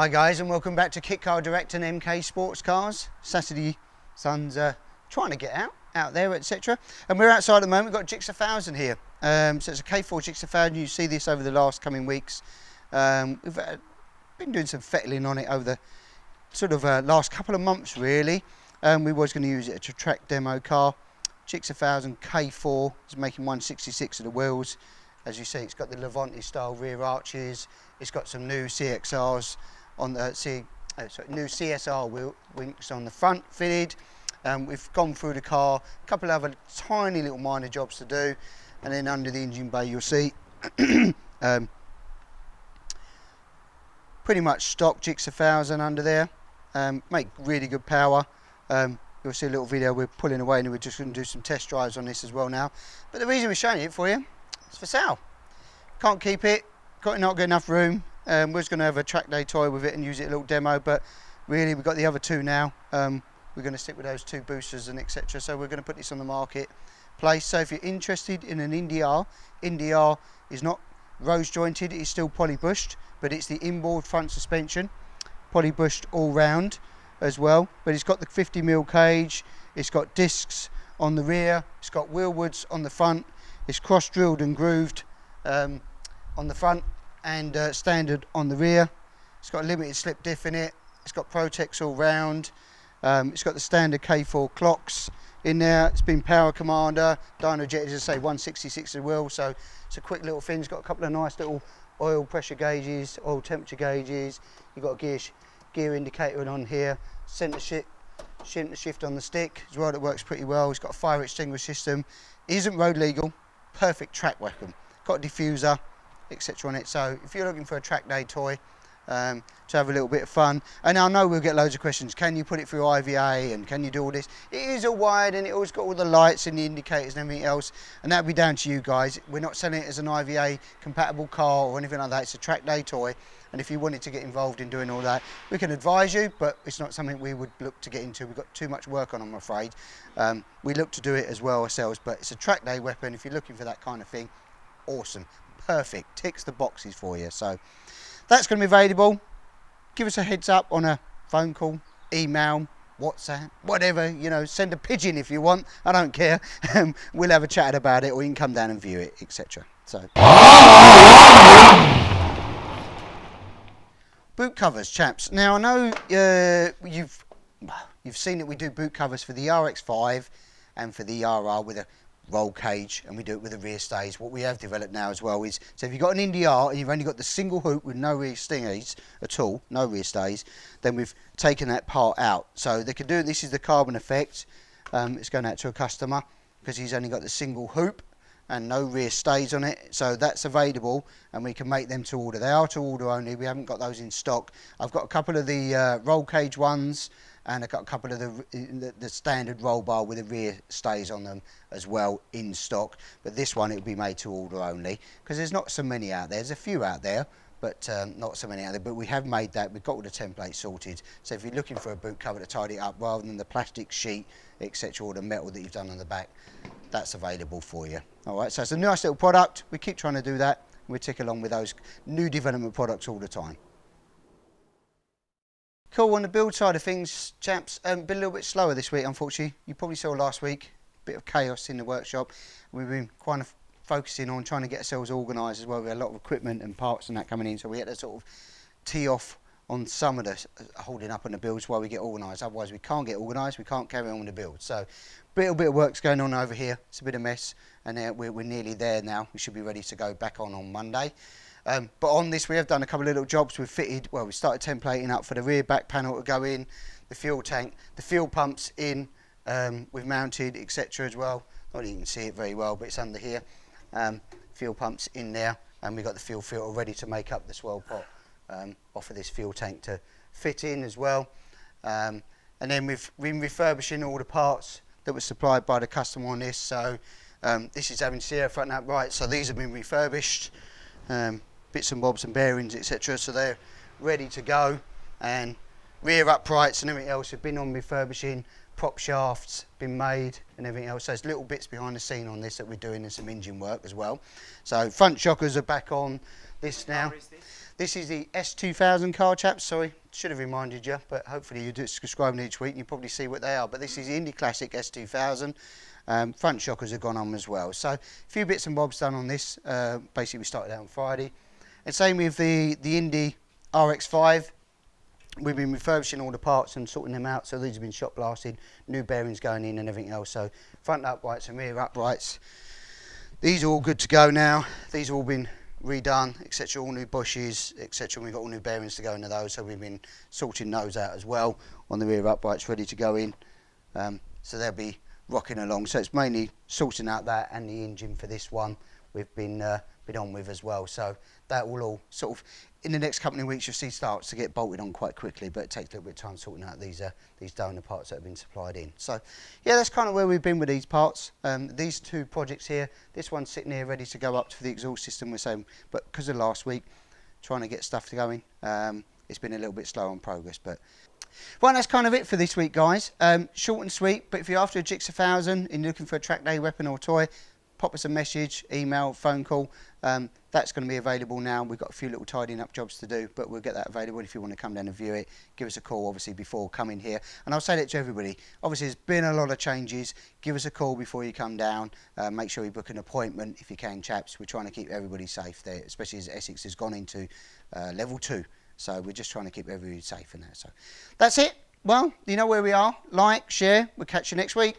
Hi guys, and welcome back to Kit Car Direct and MK Sportscars. Saturday, sun's trying to get out there, etc. And we're outside at the moment. We've got GSXR-1000 here. So it's a K4 GSXR-1000. You see this over the last coming weeks. We've been doing some fettling on it over the sort of last couple of months, really. We was going to use it as a track demo car. GSXR-1000 K4 is making 166 of the wheels. As you see, it's got the Levante style rear arches. It's got some new CXRs on the new CSR winks on the front fitted. We've gone through the car, a couple of other tiny little minor jobs to do, and then under the engine bay you'll see pretty much stock GSXR-1000 under there. Make really good power. You'll see a little video we're pulling away, and we're just going to do some test drives on this as well now. But the reason we're showing it for you, it's for sale. Can't keep it, not got enough room. We're just going to have a track day toy with it and use it a little demo, but really we've got the other two now. We're going to stick with those two boosters and etc. So we're going to put this on the marketplace. So if you're interested in an Indy R, Indy R is not rose jointed, it's still poly bushed, but it's the inboard front suspension, poly bushed all round as well. But it's got the 50mm cage, it's got discs on the rear, it's got wheel woods on the front, it's cross drilled and grooved on the front and standard on the rear. It's got a limited slip diff in it. It's got Protex all round. It's got the standard K4 clocks in there. It's been power commander, dyno jet, as I say, 166 of the wheel, so it's a quick little thing. It's got a couple of nice little oil pressure gauges, oil temperature gauges. You've got a gear indicator on here, centre shift on the stick as well. That works pretty well. It's got a fire extinguisher system. It isn't road legal, perfect track weapon. Got a diffuser, etc. on it. So if you're looking for a track day toy to have a little bit of fun, and I know we'll get loads of questions, can you put it through IVA and can you do all this? It is all wired and it always got all the lights and the indicators and everything else, and that'll be down to you guys. We're not selling it as an IVA compatible car or anything like that. It's a track day toy, and if you wanted to get involved in doing all that, we can advise you, but it's not something we would look to get into. We've got too much work on, I'm afraid. We look to do it as well ourselves, but it's a track day weapon. If you're looking for that kind of thing, awesome, perfect, ticks the boxes for you. So that's going to be available. Give us a heads up on a phone call, email, WhatsApp, whatever, you know, send a pigeon if you want, I don't care. We'll have a chat about it, or you can come down and view it, etc. So boot covers, chaps. Now I know you've seen that we do boot covers for the RX5 and for the RR with a roll cage, and we do it with a rear stays. What we have developed now as well is, so if you've got an Indy R and you've only got the single hoop with no rear stays at all, no rear stays, then we've taken that part out. So they can do, this is the carbon effect. It's going out to a customer because he's only got the single hoop and no rear stays on it. So that's available, and we can make them to order. They are to order only. We haven't got those in stock. I've got a couple of the roll cage ones, and I've got a couple of the standard roll bar with the rear stays on them as well in stock. But this one, it will be made to order only, because there's not so many out there. There's a few out there, but not so many out there. But we have made that. We've got all the templates sorted. So if you're looking for a boot cover to tidy it up, rather than the plastic sheet, etc., or the metal that you've done on the back, that's available for you. All right, so it's a nice little product. We keep trying to do that. We tick along with those new development products all the time. Cool, on the build side of things, chaps, been a little bit slower this week, unfortunately. You probably saw last week, a bit of chaos in the workshop. We've been kind of focusing on trying to get ourselves organised as well. We had a lot of equipment and parts and that coming in, so we had to sort of tee off on some of the holding up on the builds while we get organised. Otherwise we can't get organised, we can't carry on with the build. So a little bit of work's going on over here. It's a bit of mess, and we're nearly there now. We should be ready to go back on Monday. But on this, we have done a couple of little jobs. We've fitted, well, we started templating up for the rear back panel to go in, the fuel tank, the fuel pumps in, we've mounted, etc. as well. Not that you can see it very well, but it's under here. Fuel pumps in there, and we've got the fuel filter ready to make up the swell pot off of this fuel tank to fit in as well. And then we've been refurbishing all the parts that were supplied by the customer on this. So this is having Sierra front and upright, so these have been refurbished. Bits and bobs and bearings, etc. So they're ready to go, and rear uprights and everything else have been on refurbishing prop shafts been made and everything else. So there's little bits behind the scene on this that we're doing and some engine work as well. So front shockers are back on this now. This is the S2000 car, chaps. Sorry, should have reminded you, but hopefully you're subscribing each week and you probably see what they are. But this is the Indy Classic S2000. Front shockers have gone on as well. So a few bits and bobs done on this. Basically, we started out on Friday. And same with the Indy RX5. We've been refurbishing all the parts and sorting them out. So these have been shot blasted, new bearings going in and everything else. So front uprights and rear uprights. These are all good to go now. These have all been redone, etc. All new bushes, etc. We've got all new bearings to go into those. So we've been sorting those out as well on the rear uprights, ready to go in. So they'll be rocking along. So it's mainly sorting out that and the engine for this one we've been on with as well. So that will all sort of, in the next couple of weeks, you'll see starts to get bolted on quite quickly, but it takes a little bit of time sorting out these donor parts that have been supplied in. So yeah, that's kind of where we've been with these parts. These two projects here, this one's sitting here ready to go up to the exhaust system, we're saying, but because of last week, trying to get stuff going, it's been a little bit slow on progress. But well, that's kind of it for this week, guys. Short and sweet, but if you're after a GSXR-1000 and you're looking for a track day weapon or toy, pop us a message, email, phone call. That's going to be available now. We've got a few little tidying up jobs to do, but we'll get that available. If you want to come down and view it, give us a call, obviously, before coming here. And I'll say that to everybody. Obviously, there's been a lot of changes. Give us a call before you come down. Make sure you book an appointment if you can, chaps. We're trying to keep everybody safe there, especially as Essex has gone into level 2. So we're just trying to keep everybody safe in there. So that's it. Well, you know where we are. Like, share. We'll catch you next week.